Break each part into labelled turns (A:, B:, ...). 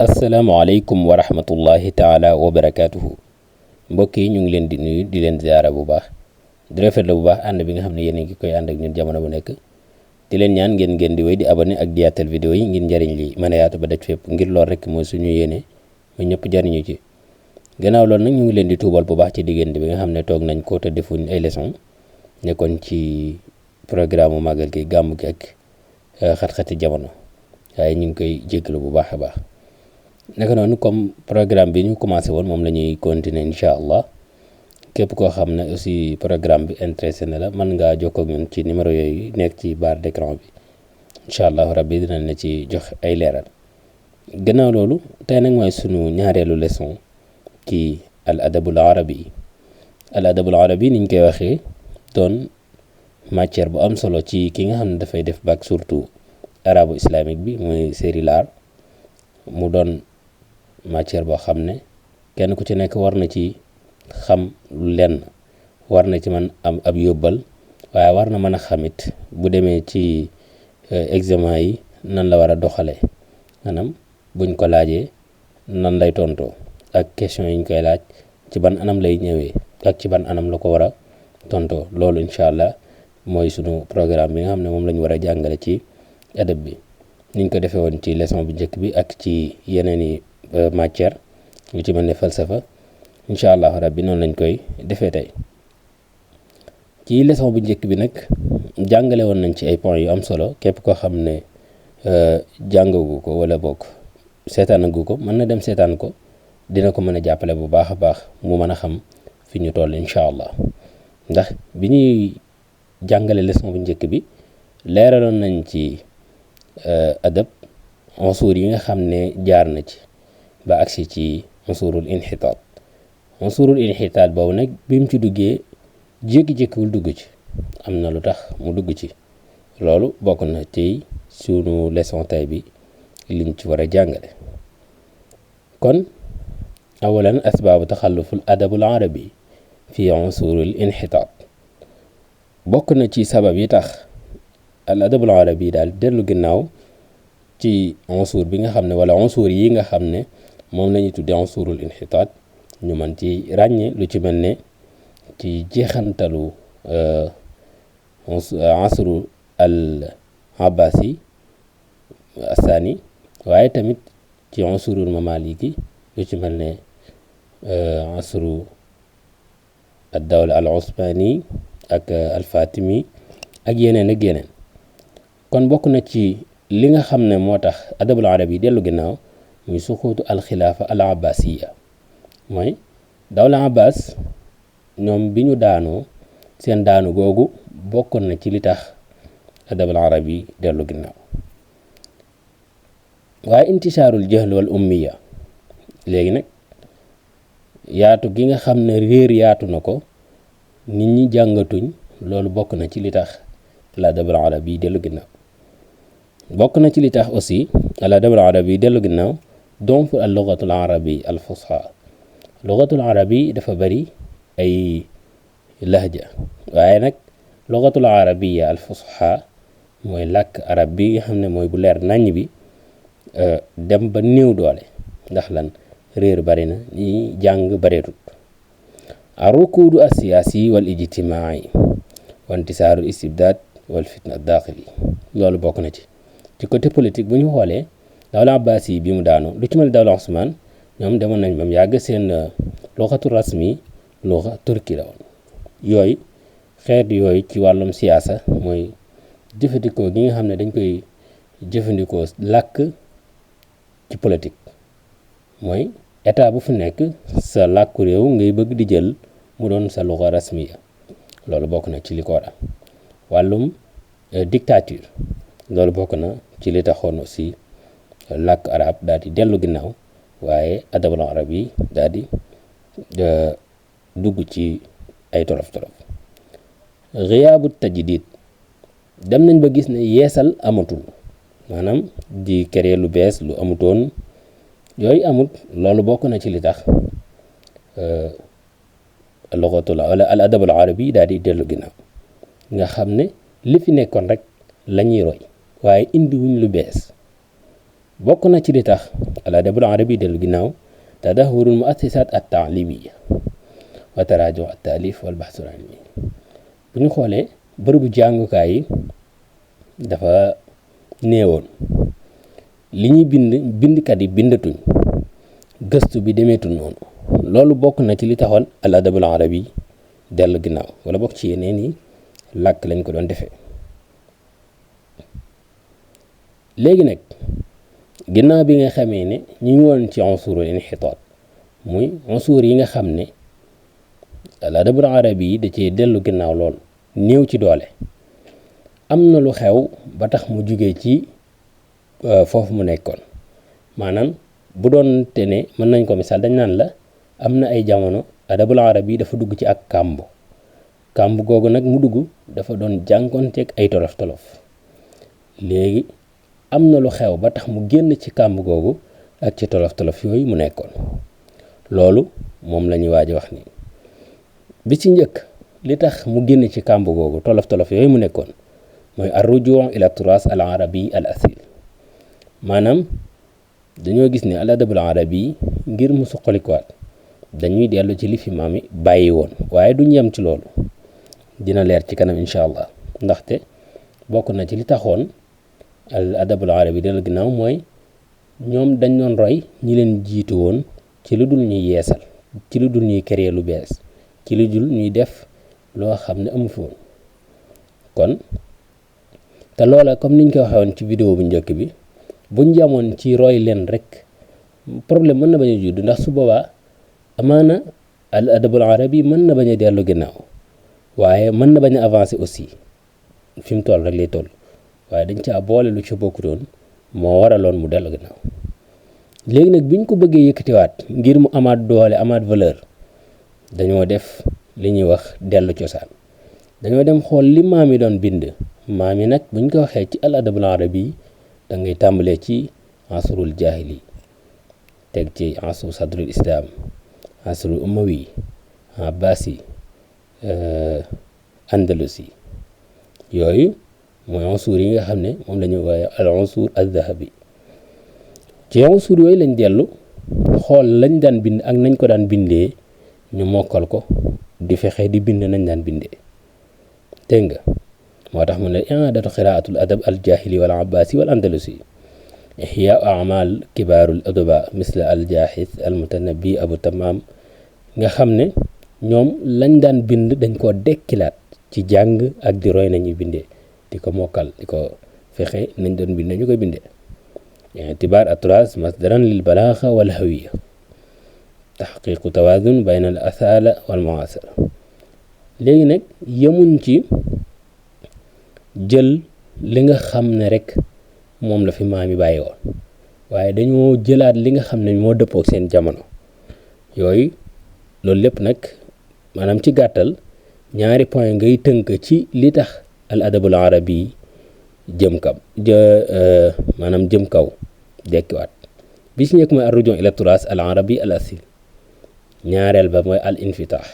A: asalaamaaleykum wa rahmatullahi taala wa barakaatuhu mbokk yi ñu ngi leen di nuyu di leen ziara bu baax di rafetlu bu baax ànd bi nga xam ne yéen a ngi koy ànd ak ñun jamono bu nekk di leen ñaan ngeen di wéy di abonné ak di yaatal vidéo yi ngir njëriñ li mën a yaatu ba daj fépp ngir lool rek mooy suñu yéene ma ñëpp jariñu ci gannaaw loolu nag ñu ngi leen di tuubal bu baax ci diggante bi nga xam ne toog nañ ko te defuñ ay leçon nekkoon ci programme màggal gi gàmmu gi ak xat-xati jamono waaye ñu ngi koy jégalu bu baax a baax naka noonu comme programme bi ñu commencé woon moom la ñuy continuer incha allah képp koo xam ne aussi programme bi intéressé na la mën ngaa jokkoo ak ñun ci numéro yooyu nekk ci barre d'écran bi incha allah rabbi dinañ la ci jox ay leeral gannaaw loolu tey nag mooy sunu ñaareelu leçon ci al adabul arabi niñ koy waxee doon matière bu am solo ci ki nga xam ne dafay def bac surtout arabo islamique bi muy série l'art mu doon matière boo xam ne kenn ku ci nekk war na ci xam lenn war na ci mën am ab yóbbal waaye war na mën a xamit bu demee ci examen yi nan la war a doxalee maanaam buñ ko laajee nan lay tontoo ak question yi ñu koy laaj ci ban anam lay ñëwee ak ci ban anam la ko war a tontoo loolu incha allah mooy sunu programme bi nga xam ne moom la ñu war a jàngale ci adab bi niñ ko defee woon ci leçon bu njëkk bi ak ci yeneen i matière lu ci mel ne falsafa incha allah rabbi noonu lañ koy defee tey ci leçon bu njëkk bi nag jàngale woon nañ ci ay points yu am solo képp koo xam ne jàngagu ko wala bokk seetaanagu ko mën na dem seetaan ko dina ko mën a jàppale bu baax a baax mu mën a xam fi ñu toll incha allah ndax bi ñuy jàngale leçon bu njëkk bi leeraloon nañ ci adab unsur yi nga xam ne jaar na ci ba agsi ci unsurul inxitaat boobu nag bi mu ci duggee jékki-jékkiwul dugg ci am na lu tax mu dugg ci loolu bokk na ci sunu leçon tay bi liñ ci war a jàngale kon awalan asbaabu taxalluful adabul arabi fi unsurul inxitaat bokk na ci sabab yi tax al adabul arabi daal dellu ginnaaw ci unsur bi nga xam ne wala unsur yi nga xam ne moom la ñuy tuddee unsurul inxitaat ñu mën ci ràññee lu ci mel ne ci jeexantalu asru al abbasi asani waaye tamit ci unsurul mamaliki lu ci mel ne asru ad dawla al usmani ak al fatimi ak yeneen ak yeneen kon bokk na ci li nga xam ne moo tax adabul arabi dellu ginnaaw muy suquutu alxilaafa al abbasiya mooy dawla abbas ñoom bi ñu daanoo seen daanu googu bokkoon na ci li tax adabul arabi dellu ginnaaw waaye intishaarul jahl wal ummiya léegi nag yaatu gi nga xam ne réer yaatu na ko nit ñi jàngatuñ loolu bokk na ci li tax al adabul arabi dellu ginnaaw bokk na ci li tax aussi al adabul arabi dellu ginnaaw donc al lugatul arabi al fusha lugatul arabi dafa bari ay lahja waaye nag lugatul arabiya al fusha mooy làkk arab bi nga xam ne mooy bu leer naññ bi dem ba néew doole ndax lan réer bari na ñi jàng bareetut arukudu asiyaasi wal ijtimaai wa intisaarul istibdaad wal fitna daaxili loolu bokk na ci côté politique bu ñu xoolee dawla abbas yi bi mu daanu lu ci mel dawla Usmaan ñoom demoon nañ ba mu yàgg seen luxatu rasmi luxa turki la woon yooyu xeet yooyu ci wàllum siyaasa mooy jëfandikoo gi nga xam ne dañ koy jëfandikoo làkk ci politique mooy état bu fu nekk sa làkku réew ngay bëgg di jël mu doon sa luxa rasmiya loolu bokk na ci li ko waral wàllum dictature loolu bokk na ci li taxoon aussi làkk arab daal di dellu ginnaaw waaye adabul arab yi daal di dugg ci ay tolof-tolof xiyaabu tajdid dem nañ ba gis ne yeesal amatul maanaam di créer lu bees lu amutoon yooyu amut loolu bokk na ci li tax lugatul wala al adabul arabi daal di dellu ginnaaw nga xam ne li fi nekkoon rek la ñuy roy waaye indi wuñ lu bees bokk na ci li tax al adabul arabi dellu ginnaaw tadahurul muassisat at taalimiya wa taraaju at taalif wal bahsul ilmi. bu ñu xoolee bërëbu jàngukaay yi dafa néewoon, li ñuy bindkat yi bindatuñ, gëstu bi demeetul noonu. loolu bokk na ci li taxoon al adabul arabi dellu ginnaaw, wala bokk ci yeneen yi làkk lañ ko doon defee. léegi nag ginnaaw bi nga xamee ne ñu ngi woon ci unsurul inxitaat, muy unsur yi nga xam ne al adabul arabi yi da cee dellu ginnaaw lool, néew ci doole, am na lu xew ba tax mu jugee ci foofu mu nekkoon. maanaam bu doon te ne mën nañ ko misaal, dañ naan la am na ay jamono adabul arabi dafa dugg ci ak kàmb googu nag mu dugg dafa doon jànkoonteeg ay tolof-tolof. léegi am na lu xew ba tax mu génn ci kàmb googu ak ci tolof-tolof yooyu mu nekkoon. loolu moom la ñuy waaj a wax ni bi ci njëkk li tax mu génn ci kàmb googu tolof-tolof yooyu mu nekkoon mooy ar-rujuu ila turas al arabi al asil. maanaam dañoo gis ne al adabul arabi ngir mu suqalikuwaat dañuy dellu ci li fi maam yi bàyyi woon, waaye duñ yem ci loolu, dina leer ci kanam incha allah. ndaxte bokk na ci li taxoon al adabul arabi dellu ginnaaw mooy ñoom dañ doon roy ñi leen jiitu woon ci lu dul ñuy yeesal, ci lu dul ñuy créer lu bees, ci lu dul ñuy def loo xam ne amu fi woon. kon te loola comme niñ ko waxee woon ci vidéo bu njëkk bi, buñ jamoon ci roy leen rek problème mën na bañ a judd, ndax su boobaa amaana al adabul arabi mën na bañ a dellu ginnaaw, waaye mën na bañ a avancer aussi. fi mu toll rek lay toll, waaye dañ caa boole lu ci bokkutoon moo waraloon mu dellu ginnaaw. léegi nag biñ ko bëggee yëkkatiwaat ngir mu amaat doole, amaat valeur, dañoo def li ñuy wax dellu cosaan. dañoo dem xool li maam yi doon bind. maam yi nag buñ ko waxee ci al adabul arabi da ngay tàmbalee ci asrul jahili, teg ci asru sadrul islam, asrul umawi, abbasi, andalusi. yooyu mooy unsur yi nga xam ne moom la ñu wooye al unsur al dhahabi. ci unsur yooyu lañ dellu xool lañ daan bind ak nañ ko daan bindee, ñu mokkal ko di fexe di bind nañ daan bindee. dégg nga moo tax mu ne i'adatu qiraatul adab al jahili wal abbasi wal andalusi, ihya amal kibaarul adaba misla al jahis al mutanabbi abu tamam. nga xam ne ñoom lañ daan bind dañ koo dekkilaat ci jàng ak di roy nañuy bindee, di ko mokkal, di ko fexe nañ doon bindee ñu koy bindee. i'tibaar atras masdaran lil balaaxa wal hawiya, taxqiqu tawaazun bayna al asala wal muasara. léegi nag yemuñ ci jël li nga xam ne rek moom la fi maam yi bàyyi woon, waaye dañoo jëlaat li nga xam ne moo dëppook seen jamono. yooyu loolu lépp nag maanaam ci gàttal ñaari point ngay tënk ci li tax al adabul arabi jëm kaw dekkiwaat. bi ci njëkk mooy ar-rujuu ila turas al arabi al asil. ñaareel ba mooy al infitaax,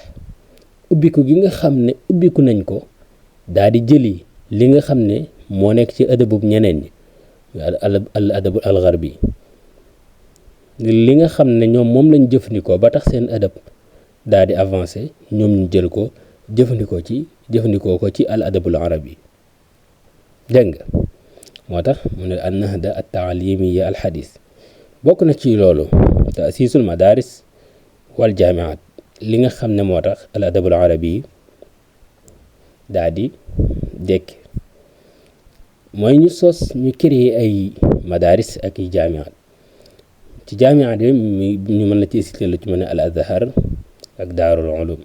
A: ubbiku gi nga xam ne ubbiku nañ ko daal di jëli li nga xam ne moo nekk ci adabub ñeneen ñi, al adabul al garbi, li nga xam ne ñoom moom lañ jëfandikoo ba tax seen adab daal di avancé, ñoom ñu jël ko jëfandikoo ko ci al adabul arabi. dégg nga moo tax mu ne an nahda at taalimiya al xadis. bokk na ci loolu taasisul madaris wal jaamiat, li nga xam ne moo tax al adabul arabi daal di dekk mooy ñu créer ay madaris ak i jaamiat. ci jaamiat yi ñu mën la ci cité lu ci mën a al azhar ak daarul ulum.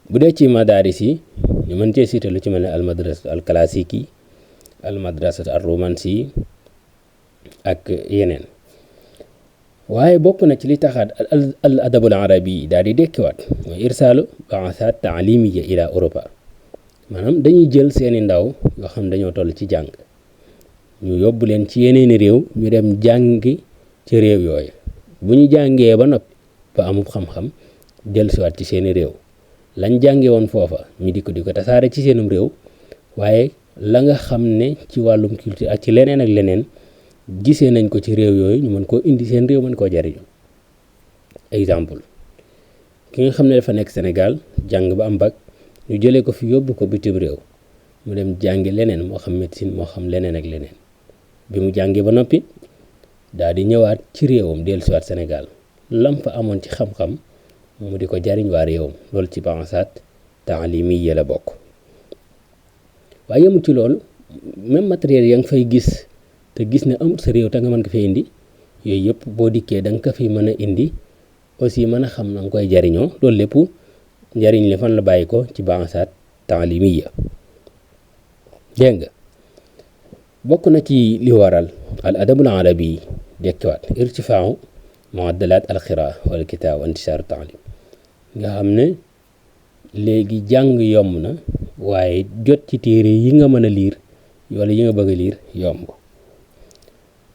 A: bu dee ci madaris yi ñu mën cee cité lu ci mel ne al madrasa al classique, al madrasa al romansi ak yeneen. waaye bokk na ci li taxaat al adabul arabi daal di dekkiwaat mooy irsaalu baasat taalimiya ila Europa. maanaam dañuy jël seeni ndaw yoo xam dañoo toll ci jàng, ñu yóbbu leen ci yeneeni réew, ñu dem jàngi ci réew yooyu. bu ñu jàngee ba noppi ba amub xam-xam, jël siwaat ci seeni réew, lañ jànge woon foofa ñu di ko tasaare ci seenum réew. waaye la nga xam ne ci wàllum culture ak ci leneen ak leneen gisee nañ ko ci réew yooyu ñu mën koo indi seen réew mën koo jariñoo. Exemple ki nga xam ne dafa nekk Sénégal jàng ba am bac ñu jëlee ko fi yóbbu ko bitim réew mu dem jàngi leneen moo xam médecine moo xam leneen ak leneen bi mu jàngee ba noppi daal di ñëwaat ci réewam dellusiwaat Sénégal lam fa amoon ci xam-xam mu di ko jariñ waa réewam loolu ci ba'asaat ta'limiyya la bokk. waaye yemul ci loolu même matériel ya nga fay gis te gis ne amul sa réew te nga mën ko fay indi yooyu yëpp boo dikkee da nga ko fi mën a indi aussi mën a xam na nga koy jariñoo loolu lépp njariñ li fan la bàyyi ko ci ba'asaat ta'limiyya. dégg nga bokk na ci li waral al adabul arabi dekkiwaat irtifaau muaddalat al qiraa wal kitaab wa intishaar taalim nga xam ne léegi jàng yomb na waaye jot ci téere yi nga mën a liir wala yi nga bëgg a liir yomb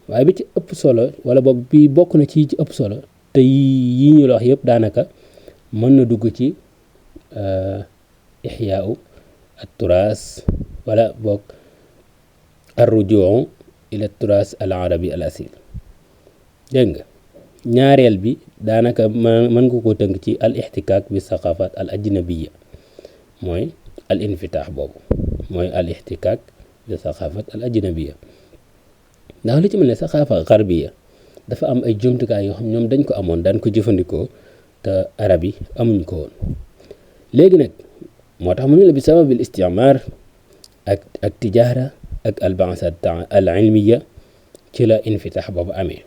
A: waaye bi ci ëpp solo wala boog bi bokk na ci ëpp solo te yi ñu la wax yëpp daanaka mën na dugg ci ixyaau at turaas wala boog arrujuu ila turaas al arabi al asil. dégg nga ñaareel bi daanaka mën nga koo tënk ci al ixtikaak bi saqafat al ajnabiya mooy al infitaax boobu mooy al ixtikaak bi saqafat al ajnabiya ndax lu ci mel ne saqafa garbiya dafa am ay jumtukaay yoo xam ñoom dañ ko amoon daan ko jëfandikoo te arab yi amuñ ko woon léegi nag moo tax mu ne la bi sababil isticmaar ak tijaara ak al ba'asaat al ilmiya ci la infitaax boobu amee.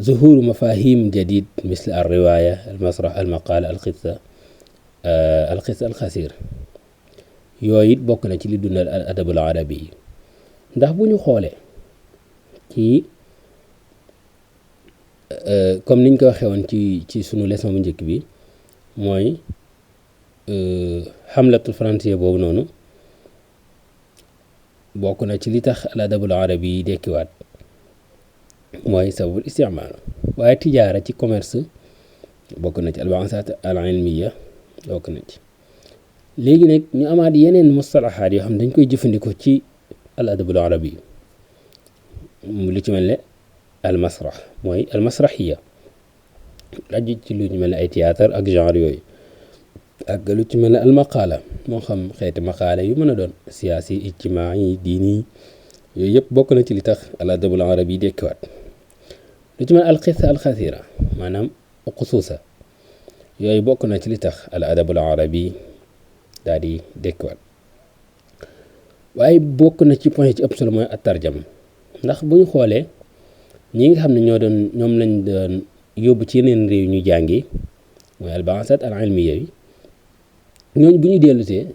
A: zuhuru mafahim jadid misl al riwaya al masrah al maqala al qissa al xasir yooyu it bokk na ci li dundal al adabul arabi yi ndax bu ñu xoolee ci comme niñ ko waxee woon ci sunu leçon bu njëkk bi mooy xamlatul français boobu noonu bokk na ci li tax al adabul arabi yi dekkiwaat mooy sababul istimaal waaye tijaara ci commerce bokk na ci al ba'asaat al ilmiya bokk na ci. léegi nag ñu amaat yeneen mustalahaat yoo xam dañ koy jëfandikoo ci al adabul arabi li ci mel ne al masrah mooy al masrahiya aju ci lu ñu mel ne ay théâtre ak genre yooyu ak lu ci mel ne al maqaala moo xam xeeti maqaala yu mën a doon siyaasi ijtimaai diini yooyu yëpp bokk na ci li tax al adabul arabi dekkiwaat. lu ci mel al qissa al xasira maanaam xusuusa yooyu bokk na ci li tax al adabul arabi daal di dekkiwaat waaye bokk na ci point ci ëpp solo mooy at tarjama ndax bu ñu xoolee ñi nga xam ne ñoom lañ doon yóbbu ci yeneen réew ñu jàngi mooy al ba'asaat al ilmiya yi ñooñu bu ñu dellusee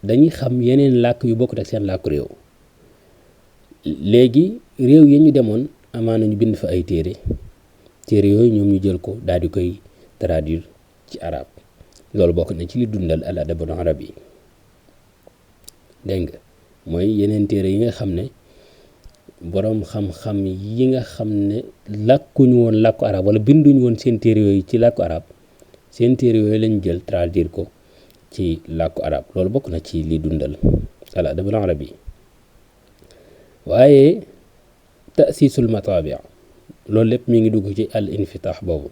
A: dañuy xam yeneen làkk yu bokkut ak seen làkku réew léegi réew yi ñu demoon amaana ñu bind fa ay téere yooyu ñoom ñu jël ko daal di koy traduire ci arab loolu bokk na ci li dundal al adabul arabi dégg nga mooy yeneen téere yi nga xam ne boroom xam-xam yi nga xam ne làkkuñu woon làkku arab wala binduñu woon seen téere yooyu ci làkku arab seen téere yooyu lañ jël traduire ko ci làkku arab loolu bokk na ci li dundal al adabul arabi waaye ta'siisul mataabi' loolu lépp mi ngi dugg ci al infitaax boobu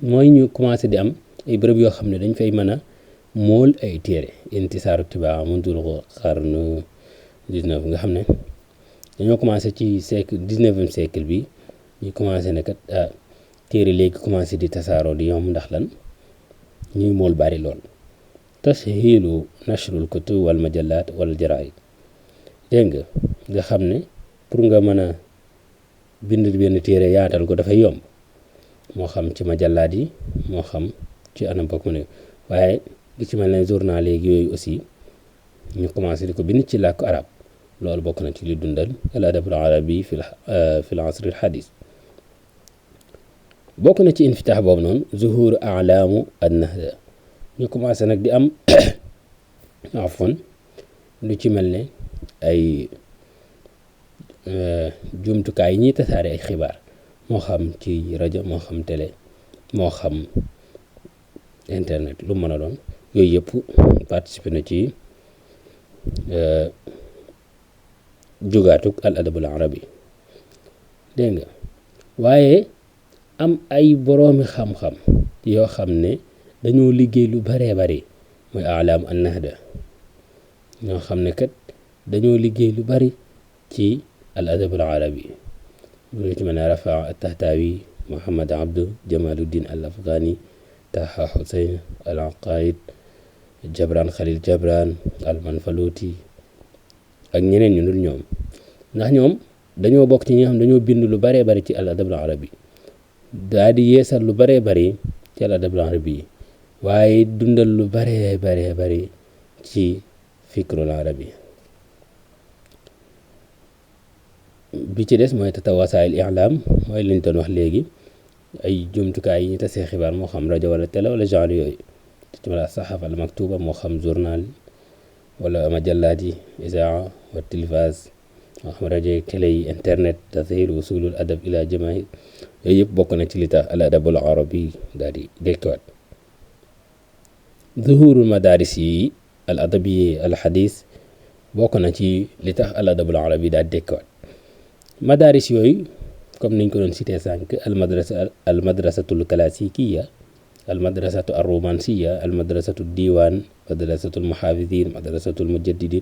A: mooy ñu commencé di am ay bërëb yoo xam ne dañ fay mën a mool ay téere intisaaru tibaa mundul qarn 19 nga xam ne dañoo commencé ci siècle 19e siècle bi ñu commencé ne kat téere léegi commencé di tasaaroo di yomb ndax lan ñuy mool bari lool tashiilu nashrul kutub wal majallaat wal jaraa'id dégg nga xam ne pour nga mën a bind benn téere yaatal ko dafay yomb moo xam ci majallaat yi moo xam ci anam bokk mu ne waaye li ci mel ne journal léegi yooyu aussi ñu commencé di ko bind ci làkku arab loolu bokk na ci li dundal al adabul arabi fi l asr al hadis bokk na ci infitaax boobu noonu zuhur alaamu an nahda ñu commencé nag di am afwan lu ci mel ne ay jumtukaay yi ñuy tasaare ay xibaar moo xam ci rajo moo xam télé moo xam internet lu mën a doon yooyu yëpp participer na ci jugaatuk al adabul arabi dégg nga waaye am ay boroomi xam-xam yoo xam ne dañoo liggéey lu baree bari mooy alaam an nahda ñoo xam ne kat dañoo liggéey lu bari ci al adabul arabi lu ci mën a Rafaa at-Tahtaawi Muhammad Abdu Jamaluddin al Afghani Taha Hussein al Aqaid Jabran Khalil Jabran al Manfaluti ak ñeneen ñu dul ñoom ndax ñoom dañoo bokk ci ñi nga xam dañoo bind lu baree bari ci al adabul arabi daa di yeesal lu baree bari ci al adabul arabi waaye dundal lu baree bari ci fikrul arabi bi ci des mooy wasaayil i'laam mooy liñ doon wax léegi ay jumtukaay yi ñu tasee xibaar moo xam rajo wala télé wala genre yooyu ci wala saxafa al maktuba moo xam journal wala majallaat yi isaa wa tilfaas moo xam rajo yi télé yi internet tasahil wusulul adab ila jamaahir yooyu yëpp bokk na ci li tax al adabul arabi daal di dekkiwaat zuhurul madaris yi al adabi al hadis bokk na ci li tax al adabul arabi daal di dekkiwaat madaris yooyu comme niñ ko doon cité sànq al madrasatul classikiya al madrasatu ar romansiya al madrasatu diwan madrasatul muhafidin madrasatul mujaddidin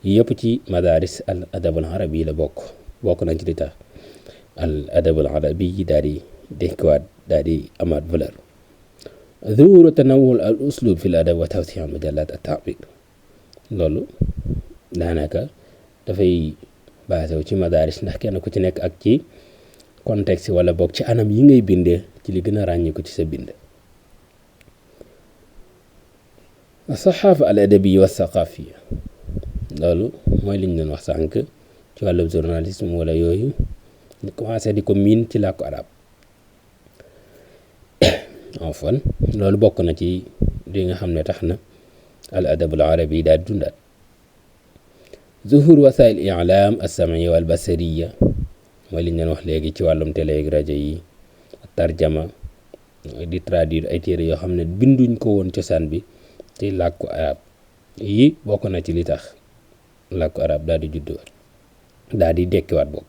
A: yëpp ci madaris al adabul arabi la bokk nañ ci li tax al adabul arabi daal di dekkiwaat daal di amaat valeur zuhuru tanawul al uslub fi l adab wa tawsi al majalat at ta'bir loolu daanaka dafay basé wu ci madaris ndax kenn ku ci nekk ak ci contexte wala boog ci anam yi ngay bindee ci li gën a ràññee ko ci sa bind saxaafa al adabi wa saqafiya loolu mooy liñ doon wax sànq ci wàllum journalisme wala yooyu ñu commencé di ko miin ci làkku arab enfin loolu bokk na ci li nga xam ne tax na al adabul arabi daal di dundaat zuhur wasail i'lam as-sam'iyya wal basariyya mooy li ñu leen wax léegi ci wàllum télé ak rajo yi tarjama di traduire ay téere yoo xam ne binduñ ko woon cosaan bi ci làkku arab yi bokk na ci li tax làkku arab daal di judduwaat daal di dekkiwaat boobu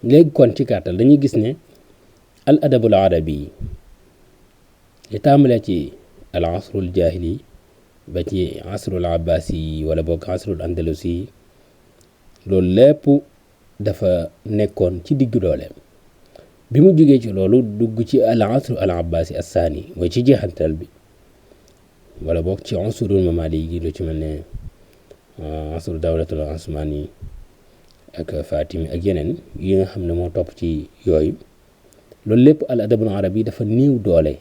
A: léegi kon ci gàttal dañuy gis ne al adabul arabi li tàmbalee ci al asrul jahili ba ci asrul abbasi wala boog asrul andalusi loolu lépp dafa nekkoon ci diggu dooleem bi mu jógee ci loolu dugg ci al asru al abbasi assaani mooy ci jeexantal bi wala boog ci asrul mamali gi lu ci mel ne asru dawlatul osmani ak fatimi ak yeneen yi nga xam ne moo topp ci yooyu loolu lépp al adabul arabi dafa néew doole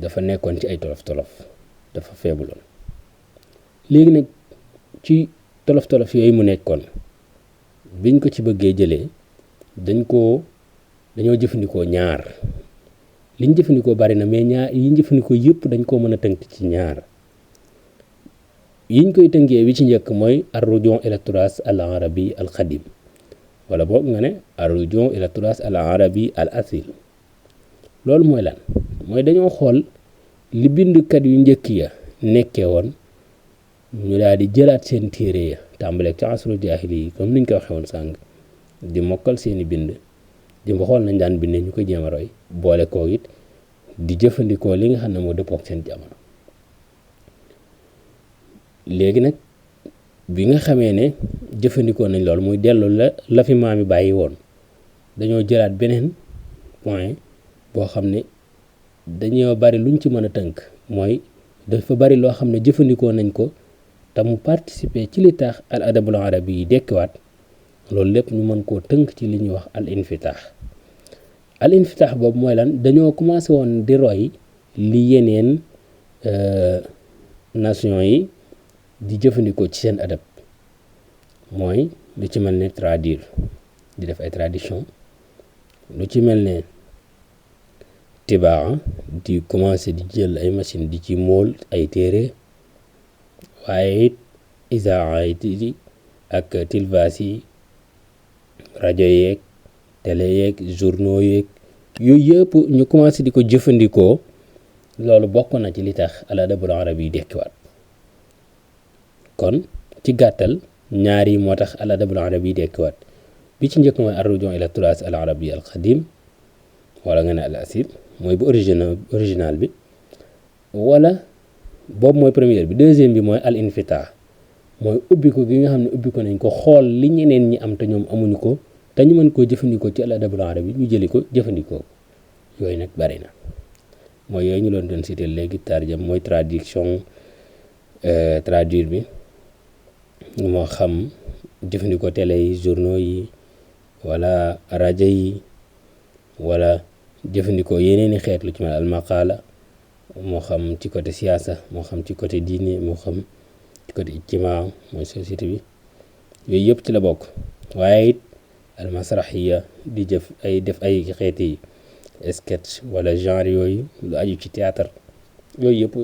A: dafa nekkoon ci ay tolof-tolof dafa feebuloon léegi nag ci tolof-tolof yooyu mu nekkoon biñ ko ci bëggee jëlee dañoo jëfandikoo ñaar liñ jëfandikoo bari na mais ñaar yiñ jëfandikoo yëpp dañ koo mën a tënk ci ñaar yiñ koy tënkee wi ci njëkk mooy ar-ruju' ila turas al arabi al qadim wala boog nga ne ar-ruju' ila turas al arabi al asil loolu mooy lan mooy dañoo xool li bindkat yu njëkk ya nekkee woon ñu daal di jëlaat seen téere ya tàmbaleeg ci asru jaahili yi comme niñ ko waxee woon sànq di mokkal seeni bind di xool nañ daan bindee ñu ko jéem a roy boole koo it di jëfandikoo li nga xam ne moo dëppook seen jamono léegi nag bi nga xamee ne jëfandikoo nañ loolu muy dellu la fi maam yi bàyyi woon dañoo jëlaat beneen point boo xam ne dañoo bari luñ ci mën a tënk mooy dafa bari loo xam ne jëfandikoo nañ ko te mu participer ci li tax al adabul arabi yi dekkiwaat loolu lépp ñu mën koo tënk ci li ñuy wax al infitaax boobu mooy lan dañoo commencé woon di roy li yeneen nation yi di jëfandikoo ci seen adab mooy lu ci mel ne traduire di def ay tradition lu ci mel ne tibaa di commencé di jël ay machine di ci mool ay téere waaye it isaa yi ak tilvaas yi rajo yeeg télé yeeg journaux yeeg yooyu yëpp ñu commencé di ko jëfandikoo loolu bokk na ci li tax al adabul arabi yi dekkiwaat kon ci gàttal ñaar yi moo tax al adabul arabi dekkiwaat bi ci njëkk mooy ar-ruju' ila turaas al arabi al qadim wala nga ne al asil mooy bu original bi, wala boobu mooy première bi. deuxième bi mooy al infitah, mooy ubbi ko gi nga xam ne ubbi ko nañ ko xool li ñeneen ñi am te ñoom amuñu ko te ñu mën koo jëfandikoo ci al adabul arabi ñu jëli ko jëfandikoo. yooyu nag bari na, mooy yooyu ñu doon cité léegi. tarjam mooy traduire bi, moo xam jëfandikoo télé yi, journaux yi, wala rajo yi, wala jëfandikoo yeneen i xeet lu ci mel al maqala, moo xam ci côté siyaasa, moo xam ci côté diine, moo xam ci côté ijtimaa mooy société bi. yooyu yëpp ci la bokk. waaye it al masrahiya di def ay xeeti sketch wala genre yooyu lu aju ci théâtre, yooyu yëpp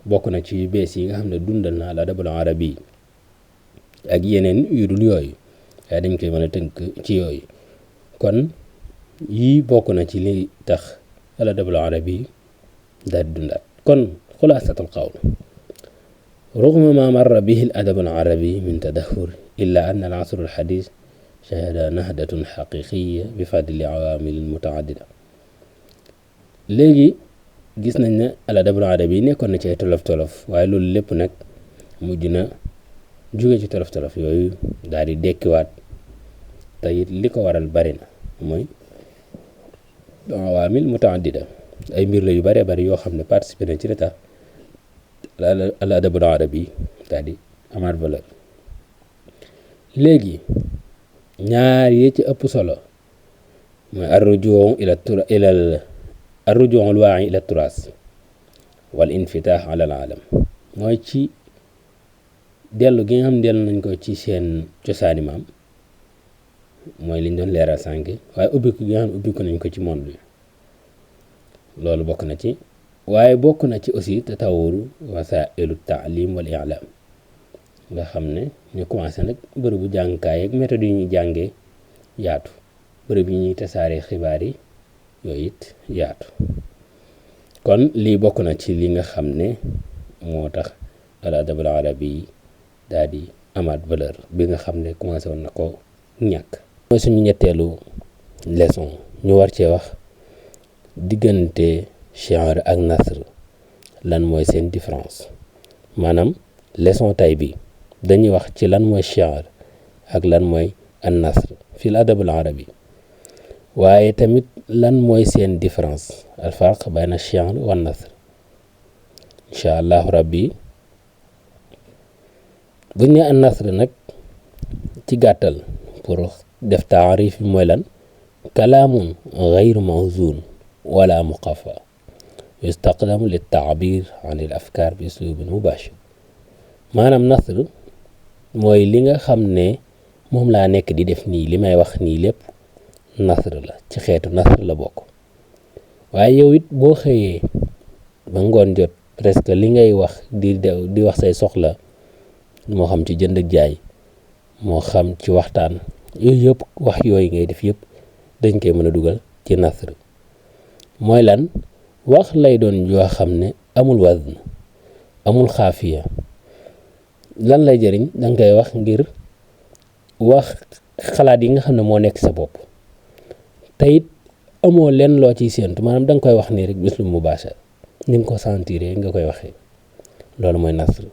A: bokk na ci bees yi nga xam ne dundal na al adabul arabi ak yeneen yu dul yooyu, waaye dañ koy mën a tënk ci yooyu. kon yii bokk na ci li tax al adabul arabi daal di dundaat. kon xulaasatul qawl, rugma ma marra bihi al adabul arabi min tadahur illa anna al asr al hadith shahada nahdatun haqiqiyya bi fadli awaamil mutaaddida. léegi gis nañ ne al adabul arabi nekkoon na ci ay tolof-tolof, waaye loolu lépp nag mujj na jóge ci tolof-tolof yooyu daal di dekkiwaat. te it li ko waral bari na, mooy awaamil mutaaddida, ay mbir la yu bari bari yoo xam ne participé na ci la tax al adabul arabi daal di amaat valeur. léegi ñaar yi ci ëpp solo mooy ar-rujuu' al waa'i ila turaas wal infitaax ala al aalam, mooy ci dellu gi nga xam ne dellu nañ ko ci seen cosaani maam, mooy liñ doon leeral sànq, waaye ubbiku gi nga xam ne ubbiku nañ ko ci monde bi, loolu bokk na ci. waaye bokk na ci aussi tatawuru wasailu taalim wal i'lam, nga xam ne ñu commencé nag bërëbu jàngkaay ak méthode yi ñuy jàngee yaatu, bërëb yi ñuy tasaaree xibaar yi yooyu it yaatu. kon lii bokk na ci li nga xam ne moo tax al adabul arabi daal di amaat valeur bi nga xam ne commencé woon na ko ñàkk. mooy suñu ñetteelu leçon, ñu war cee wax diggante shi'r ak nasr lan mooy seen différence. maanaam leçon tay bi dañuy wax ci lan mooy shi'r ak lan mooy an nasr fil adabul arabi, waaye tamit lan mooy seen différence, al farq bayna shi'r wa nasr. incha allahu rabbi buñ ne an nasr nag ci gàttal pour def taarif bi mooy lan: kalaamun gayru mawzun wala muqaffa yustaqdamu li taabir an al afkaar bi uslubin mubashir. maanaam nasr mooy li nga xam ne moom laa nekk di def nii, li may wax nii lépp nasr la, ci xeetu nasr la bokk. waaye yow it boo xëyee ba ngoon jot presque li ngay wax di wax say soxla, moo xam ci jënd ak jaay, moo xam ci waxtaan, yooyu yëpp wax yooyu ngay def yëpp dañ koy mën a dugal ci nasr. mooy lan? wax lay doon yoo xam ne amul wazn, amul xaafiya. lan lay jëriñ? danga koy wax ngir wax xalaat yi nga xam ne moo nekk sa bopp, te it amoo leen loo ciy séentu, maanaam danga koy wax nii rek bis lu mubaashar, ni nga ko sentiree nga koy waxee. loolu mooy nasr.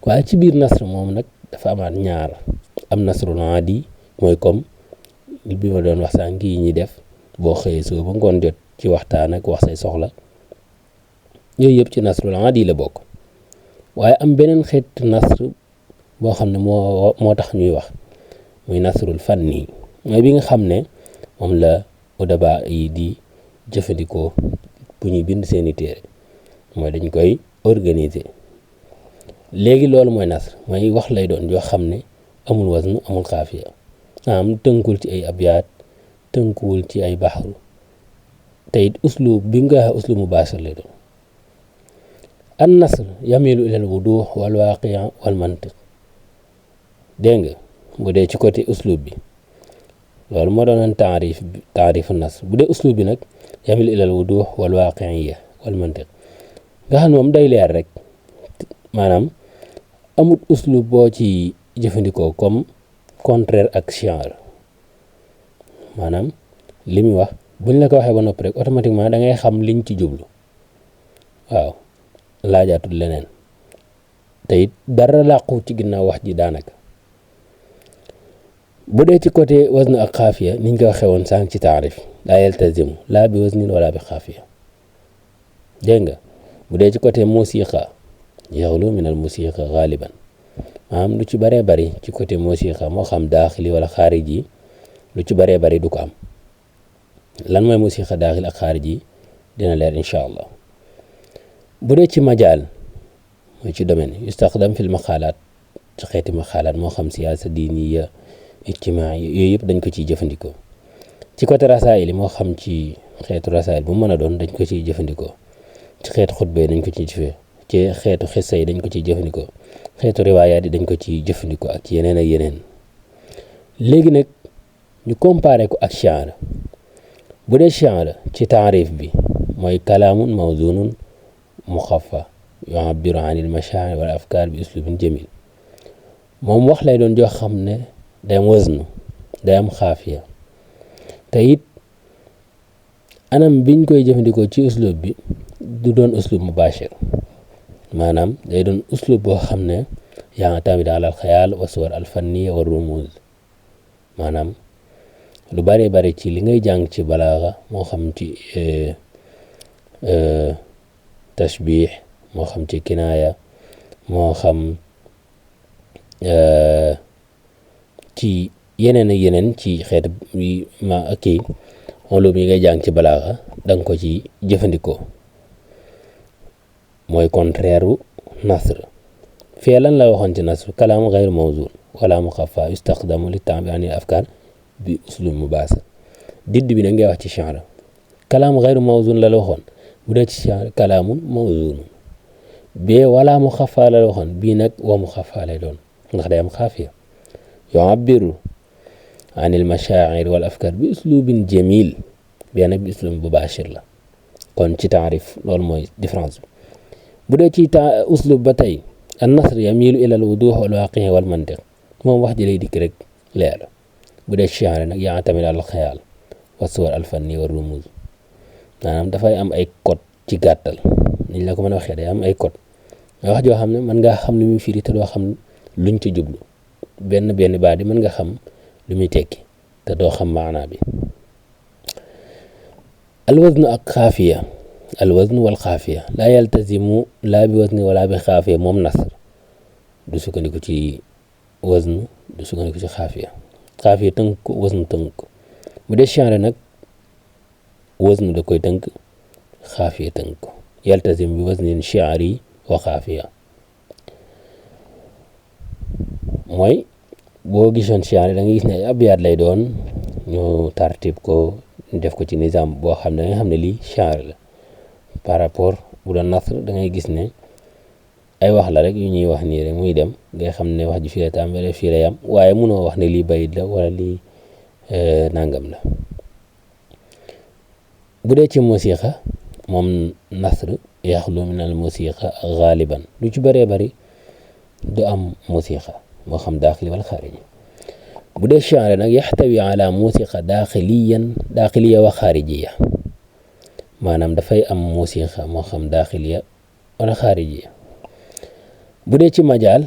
A: waaye ci biir nasr moom nag dafa amaat ñaar. am nasrul aadi, mooy comme bi ma doon wax sànq yi ñuy def boo xëyee suba ba ngoon jot ci waxtaan ak wax say soxla, yooyu yëpp ci nasrul aadi la bokk. waaye am beneen xeet nasr boo xam ne moo tax ñuy wax, muy nasrul fanni, mooy bi nga xam ne moom la udaba yi di jëfandikoo bu ñuy bind seeni téere, mooy dañ koy organiser. léegi loolu mooy nasr, mooy wax lay doon yoo xam ne amul wazn, amul xaafiya, tënkul ci ay abyaat, tënkuwul ci ay baxru, te it uslub bi nga wax uslub mubaashir lay doon. an nasr yamilu ila al wuduux wal waaqia wal mantiq. dégg nga bu dee ci côté uslub bi, loolu moo doonoon taarifu nasr. bu dee uslub bi nag yamilu ila al wuduux wal waaqiya wal mantiq, nga xam ne moom day leer rek, maanaam amul uslub boo ci jëfandikoo comme contraire ak shi'r maanaam li muy wax buñ la ko waxee ba noppi rek automatiquement da ngay xam liñ ci jublu waaw laajaatul leneen te it dara làqu ci ginnaaw wax ji daanaka bu dee ci côté wazn ak xaafiya niñ ko waxee woon sànq ci taarif laa yaltazimu laa bi waznin wala bi xaafiya dégg nga bu dee ci côté musiqa yaxlu min al musiqa xaaliban maanaam lu ci bëree bëri ci côté musiqa moo xam daaxili wala xaarij yi lu ci bëree bëri du ko am lan mooy musiqa daaxil ak xaarij yi dina leer incha allah bu dee ci majaal mooy ci domaine yustaxdam fil maqaalaat ci xeeti maqaalaat moo xam siyaasa diiniya ijtimaa yooyu yëpp dañ ko ciy jëfandikoo ci côté rasaayil moo xam ci xeetu rasaayil bu mën a doon dañ ko ciy jëfandikoo ci xeetu xutba yi dañ ko ciy jëfee ci xeetu xissa yi dañ ko ciy jëfandikoo xeetu riwaayaat yi dañ ko ciy jëfandikoo ak yeneen ak yeneen léegi nag ñu comparé ko ak shi'r bu dee shi'r ci taarif bi mooy kalaamun mawzunun muxaffa yu'abbiru anil mashaa'ir wal afkaar bi uslubin jamil moom wax lay doon joo xam ne day am wazn day am xaafiya te it anam biñ koy jëfandikoo ci uslub bi du doon uslub mubashir maanaam day doon uslub boo xam ne ya'tamid ala al xayaal wa suwar al fanniya wa rumuz maanaam lu bëree bëri ci li ngay jàng ci balaaxa moo xam ci tashbih moo xam ci kinaaya moo xam ci yeneen ak yeneen ci xeet ma kii ulum yi ngay jàng ci balaaxa da nga ko ci jëfandikoo mooy contraire u nasr fii lan la waxoon ci nasr kalaam gayr mawzun wala muxaffa yustaxdamu li ta'bir anil afkaar bi uslub mubaasir didd bi da ngay wax ci shi'r kalaam gayr mawzun la waxoon bu dee ci shi'r kalaamun mawzun bee wala muxaffa la waxoon bii nag wa muxaffa lay doon ndax day am xaafiya yu'abbiru anil mashaa'ir wal afkaar bi uslubin jamil bee nag bi uslub mubaashir la kon ci taarif loolu mooy différence bi bu dee ci uslub ba tey an nasr yamilu ila al wuduh wal waaqi' wal mantiq moom wax ji lay dikk rek leer bu dee shi'r nag ya'tamid al xayaal wa suwar al fanni wa rumuz maanaam dafay am ay code ci gàttal niñ la ko mën a waxee day am ay code wax joo xam ne mën ngaa xam lu muy firi te doo xam luñ ci jublu benn baat yi mën nga xam lu muy tekki te doo xam maanaa bi alwazn ak xaafiya alwazn wal xaafiya laa yaltazimu laa bi wazni wala bi xaafiya moom nasr du sukkandiku ci wazn du sukkandiku ci xaafiya xaafiya tënk ko wazn tënk ko bu dee shi'r nag wazn da koy tënk xaafiya tënk ko yaltazim bi waznin shi'ri wa xaafiya mooy boo gisoon shi'r da nga gis ne ay abyaat lay doon ñu tartib ko def ko ci nizam boo xam ne da nga xam ne lii shi'r la par rapport bu doon nasr da ngay gis ne ay wax la rek yu ñuy wax nii rek muy dem ngay xam ne wax ji fii la tàmbalee fii la yam waaye mënoo wax ne lii bayit la wala lii nangam la bu dee ci musiqa moom nasr yaxlu min al musiqa xaaliban lu ci bëree bëri du am musiqa moo xam daaxili wala xaariji bu dee shi'r nag yaxtawi ala musiqa daaxiliya wa xaarijiya maanaam dafay am musiqa moo xam daaxiliya wala xaarijiya bu dee ci majaal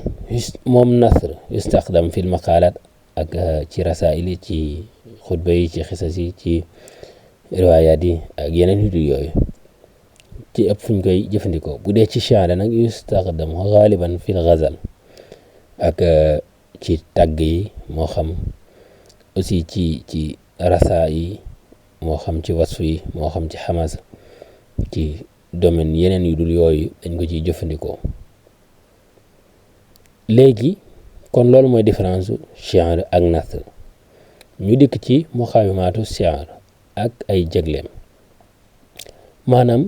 A: moom nasr yustaxdam fil maqaalaat ak ci rasaa'il yi ci xutba yi ci xisas yi ci riwaayaat yi ak yeneen yooyu ci ëpp fuñ koy jëfandikoo bu dee ci shi'r nag yustaxdam xaaliban fil ghazal ak ci tàgg yi moo xam aussi ci rasa yi moo xam ci wasfu yi moo xam ci xamas ci domaine yeneen yu dul yooyu dañ ko ciy jëfandikoo léegi kon loolu mooy différence shi'r ak nasr ñu dikk ci muqawimaatu shi'r ak ay jagleem maanaam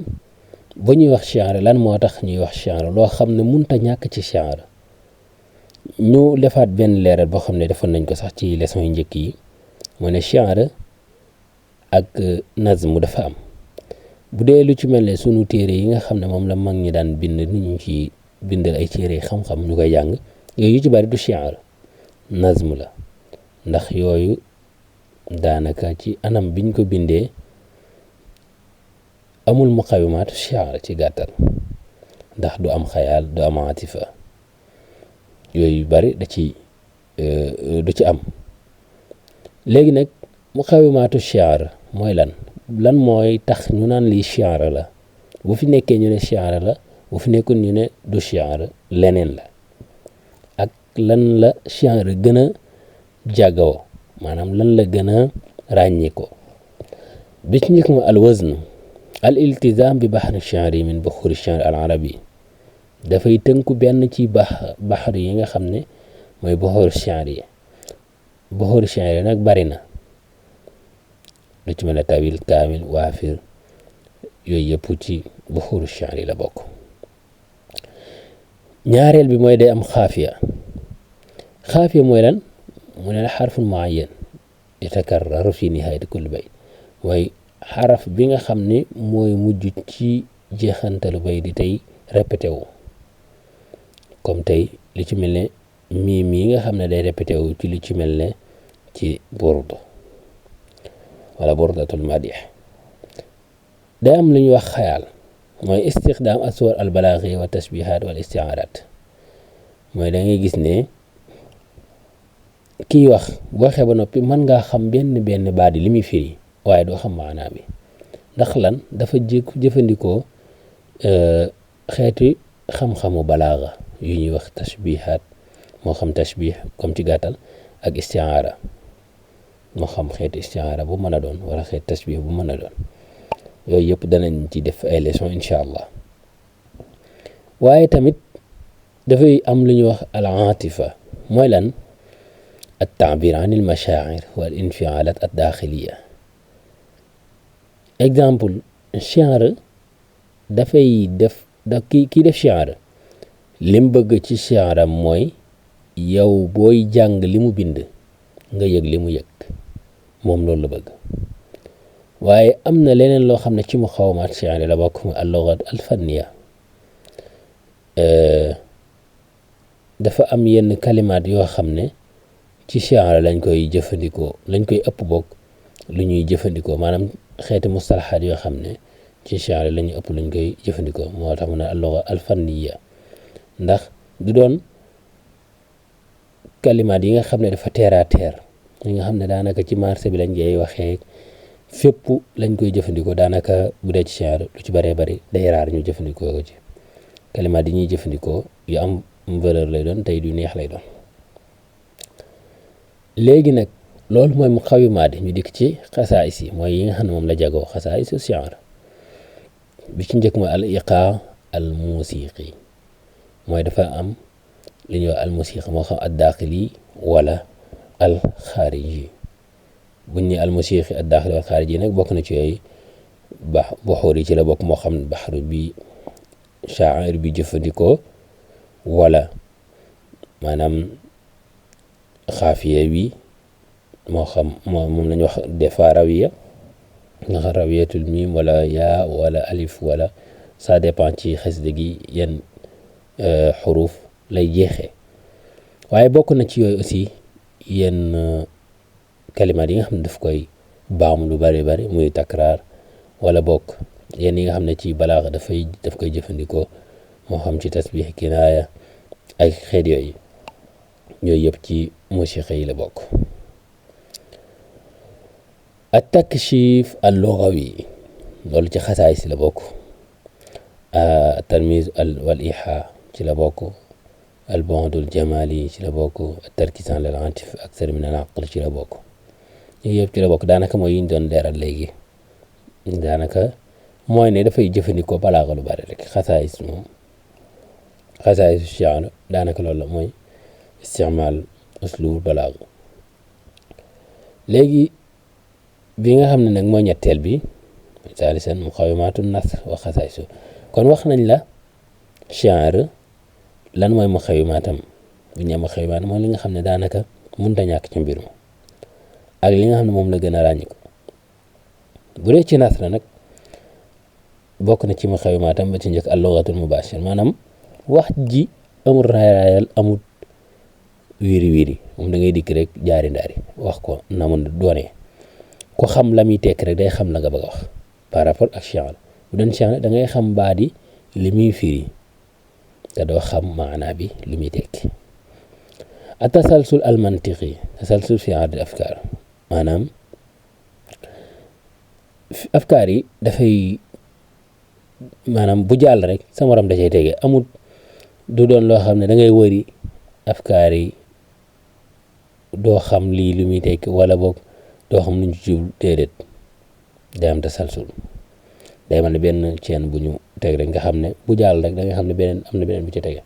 A: bu ñuy wax shi'r lan moo tax ñuy wax shi'r loo xam ne munta ñàkk ci shi'r ñu defaat benn leeral boo xam ne defoon nañ ko sax ci leçon yu njëkk yi mu ne shi'r ak nazm dafa am bu dee lu ci mel ne sunu téere yi nga xam ne moom la mag ñi daan bind nit ñu ci bindal ay téere xam-xam ñu koy jàng yooyu yu ci bari du shi'r nazm la ndax yooyu daanaka ci anam biñ ko bindee amul muqawimaatu shi'r ci gàttal ndax du am xayaal du am atifa yooyu bari da ci du ci am. léegi nag muqawimaatu shi'r mooy lan mooy tax ñu naan lii shi'r la bu fi nekkee ñu ne shi'r la bu fi nekkul ñu ne du shi'r leneen la ak lan la shi'r gën a jàggawoo maanaam lan la gën a ràññee ko bi ci njëkk ma al wazn al iltizam bi baxri shi'ri min buxuri shi'r al arabi dafay tënku benn ci baxar yi nga xam ne mooy buxuri shi'r yi buxuri shi'r yi nag bari na lu ci mel ne tawil kaamil waafir yooyu yëpp ci buxuri shi'r yi la bokk. ñaareel bi mooy day am xaafiya mooy lan mu ne la xarfun muayyan yatakarraru fi nihayati kulli bayt mooy xaraf bi nga xam ne mooy mujj ci jeexantalu bay di tey répété wu comme tey li ci mel ne miim yi nga xam ne day répété wu ci li ci mel ne ci burdu wala burdatul madih. day am lu ñuy wax xayaal mooy istixdaam aswar al balaaxi wa tashbihaat wal istiaarat mooy da ngay gis ne kii wax bu waxee ba noppi mën ngaa xam benn baat li muy firi waaye doo xam maanaa bi ndax lan dafa jëfandikoo xeeti xam-xamu balaaxa yu ñuy wax tashbihaat moo xam tashbih comme ci gàttal ak istiaara moo xam xeeti istiaara bu mën a doon wala xeeti tashbih bu mën a doon yooyu yëpp danañ ci def ay leçon incha allah. waaye tamit dafay am lu ñuy wax al atifa mooy lan at taabir an il mashaa'ir wal infialat ad daaxiliya. exemple shi'r dafay def kii def shi'r lim bëgg ci shi'ram mooy yow booy jàng li mu bind nga yëg li mu yëg moom loolu la bëgg. waaye am na leneen loo xam ne ci muqawamaat shi'r la bokk mu al-lughat al-fanniya dafa am yenn kalimaat yoo xam ne ci shi'r lañ koy jëfandikoo lañ koy ëpp bokk lu ñuy jëfandikoo maanaam xeeti mustalahaat yoo xam ne ci shi'r la ñu ëpp luñ koy jëfandikoo moo tax mu ne al-lugha al-fanniya ndax du doon kalimaat yi nga xam ne dafa terre à terre yi nga xam ne daanaka ci marché bi lañ koy waxee fépp lañ koy jëfandikoo daanaka bu dee ci shi'r lu ci bëree bëri day raar ñu jëfandikoo ko ci kalimaat yi ñuy jëfandikoo yu am valeur lay doon tey du neex lay doon. léegi nag loolu mooy muqawimaat yi ñu dikk ci xasaayis yi mooy yi nga xam ne moom la jagoo xasaayisu shi'r bi ci njëkk mooy al iqaa al musiqi mooy dafa am li ñuy wax al musiqi moo xam ad daaxili wala al xaariji. buñ ne al musiqi ad daaxili wal xaariji nag bokk na ci yooyu buxuur yi ci la bokk moo xam baxru bi shaa'ir bi jëfandikoo wala maanaam xaafiya bi moo xam moom lañu wax des fois rawiya nga xam rawiyatul miim wala yaa wala alif wala ça dépend ci xasida gi yan xuruf lay jeexee. waaye bokk na ci yooyu aussi yenn kalimaat yi nga xam ne daf koy baamu lu bari bari muy takraar wala bokk yenn yi nga xam ne ci balaaxa daf koy jëfandikoo moo xam ci tasbih kinaaya ay xeet yooyu yëpp ci musiqa yi la bokk. at takshif al lughawi loolu ci xasaay si la bokk. tarmiz wal iha ci la bokk. al bu'dul jamali ci la bokk. at tarkis ala al atif akthar min al aql ci la bokk. yooyu yëpp ci la bokk daanaka mooy yi ñu doon leeral léegi daanaka mooy ne dafay jëfandikoo balaaxa lu bari rek xasaayis moom xasaayisu shi'r daanaka loolu la mooy istimaal uslub balaaxa. léegi bi nga xam ne nag mooy ñetteel bi saalisan muqawimaatu nasr wa xasaayisu kon wax nañ la shi'r lan mooy muqawimaatam bu ñu muqawimaat mooy li nga xam ne daanaka mënut a ñàkk ci mbir mi ak li nga xam ne moom la gën a ràññi ko. bu dee ci nasr nag bokk na ci muqawimaatam ba ci njëkk al lughatul mubaashir maanaam wax ji amul raayal amul wiiri wiiri moom da ngay dikk rek jaari ndaari wax ko na mu doonee ko xam la muy tekk rek day xam la nga bëgg a wax par rapport ak shi'r bu doon shi'r da ngay xam baat yi li muy firi te doo xam maanaa bi li muy tekki atasalsul almantiqi tasalsul fi ard afkaar maanaam afkaar yi dafay maanaam bu jàll rek sa morom da cay tege amul du doon loo xam ne da ngay wëri afkaar yi doo xam lii lu muy tekki wala boog doo xam lu ñu jublu déedéet day am tasalsul day mel ne benn chaîne bu ñu teg rek nga xam ne bu jàll rek da nga xam ne beneen am na beneen bu ci tege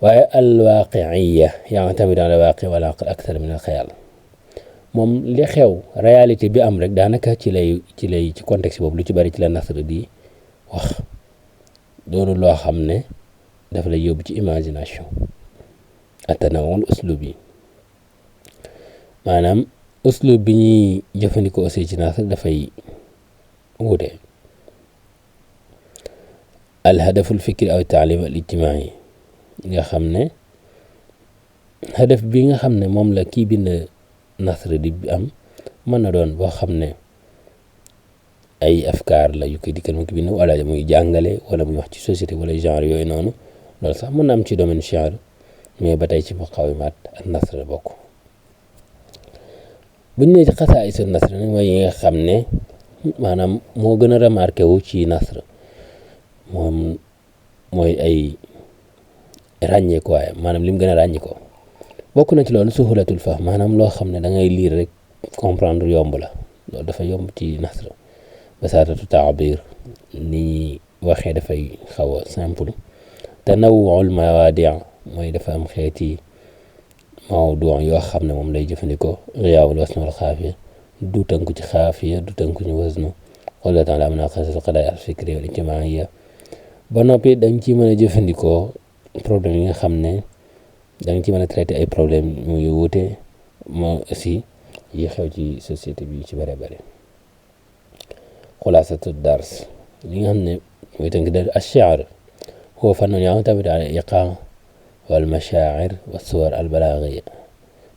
A: waaye alwaqi'iyya ya'tamidu ala al-waaqi' wal aql akthar min al-xayaal moom li xew réalité bi am rek daanaka ci ci contexte boobu lu ci bari ci la nasr di wax doonu loo xam ne dafa lay yóbbu ci imagination at-tanawwu'ul uslubi maanaam uslub bi ñuy jëfandikoo aussi ci nasr dafay wuute al-hadaful fikri aw taalim al-ijtimaa'i nga xam ne hadaf bi nga xam ne moom la kii bind nasr di am mën na doon boo xam ne ay afkaar la yu koy dikkal mu ko bind wala muy jàngale wala muy wax ci société wala genre yooyu noonu loolu sax mën na am ci domaine shi'r mais ba tey ci muqawimaat ak nasr bokk buñ ne ci xasaa'isu nasr nag mooy yi nga xam ne maanaam moo gën a remarqué wu ci nasr moom mooy ay ràññee ko waaye maanaam lim gën a ràññee ko bokk na ci loolu suhulatul fahm maanaam loo xam ne da ngay lire rek comprendre yomb la loolu dafa yomb ci nasr basaatatu taabir ni waxee dafay xaw a simple tanawwu'ul mawaadi' mooy dafa am xeeti mawdu' yoo xam ne moom lay jëfandikoo riyaawul wasn wal xaafiya du tënku ci xaafiya du tënku ci wasnu wala ta'ala min qasas qadaaya al-fikriya wal ijtimaa'iyya ba noppi dañ ci mën a jëfandikoo problème yi nga xam ne da nga ci mën a traité ay problème muy wuute moo aussi yi xew ci société bi ci bare bare xulaasatu dars li nga xam ne mooy tënk da ash-shi'r huwa fannun ya'tamidu ala al-iqaa' wal mashaa'ir wa suwar al-balaaghiya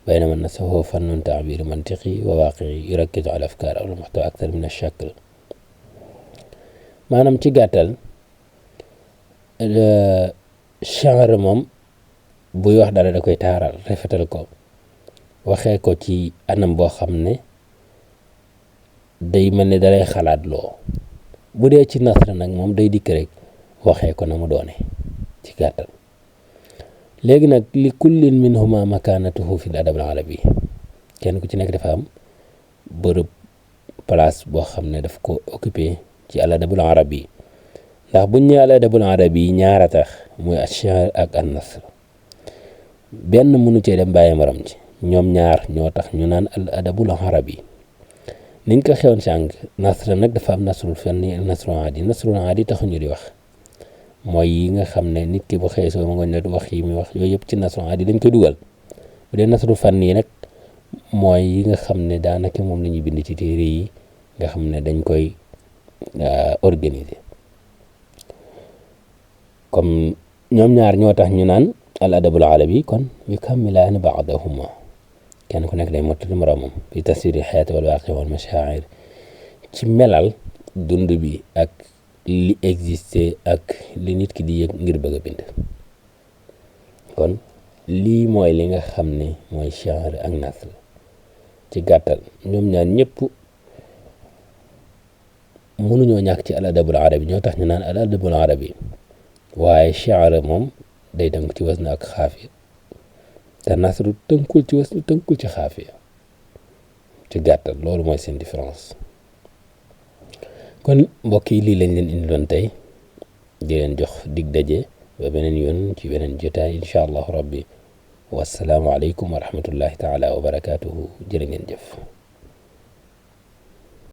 A: baynama an-nasr huwa fannun ta'biir mantiqi wa waaqi'i yurakkizu ala al-afkaar aw al-muhtawa akthar min ash-shakl maanaam ci gàttal shi'r moom buy wax dara da koy taaral rafetal ko waxee ko ci anam boo xam ne day mel ne dalay xalaat loo bu dee ci nasr nag moom day dikk rek waxee ko na mu doone ci gàttal léegi nag li kullin minhuma makaanatuhu fi al-adab al-arabi kenn ku ci nekk dafa am bërëb place boo xam ne daf ko occupé ci al-adab al-arabi ndax buñ ñëwee al-adab al-arabi ñaara tax muy ash-shi'r ak an-nasr benn mënu cee dem bàyyi morom ci ñoom ñaar ñoo tax ñu naan al-adabul arabi niñ ko xewoon sànq nasr nag dafa am nasrul fanni nasrul aadi taxuñu di wax mooy yi nga xam ne nit ki bu xëy soo ma ngoñ la wax yi muy wax yooyu yëpp ci nasrul aadi dañ koy dugal bu dee nasrul fanni nag mooy yi nga xam ne daanaka moom la ñuy bind ci téere yi nga xam ne dañ koy organiser comme ñoom ñaar ñoo tax ñu naan al adabul arabi kon yukammilaani ba'dahuma kenn ku nekk day mottali moroomam fi taswiri xayaat wal waaqi wal mashaa'ir ci melal dund bi ak li existé ak li nit ki di yëg ngir bëgg a bind kon lii mooy li nga xam ne mooy shi'r ak nasr ci gàttal ñoom ñaar ñëpp mënuñoo ñàkk ci al adabul arabi ñoo tax ñu naan al adabul arabi waaye shi'r moom day tënk ci wasna ak xaafiya te nasru tënkul ci wasna tënkul ci xaafiya ci gàttal loolu mooy seen différence kon mbokk yi lii lañ leen indi doon tey di leen jox dig daje ba beneen yoon ci beneen jotaay incha allahu rabbi wassalaamu aleykum wa rahmatullahi taala wa barakaatuhu jërë ngeen jëf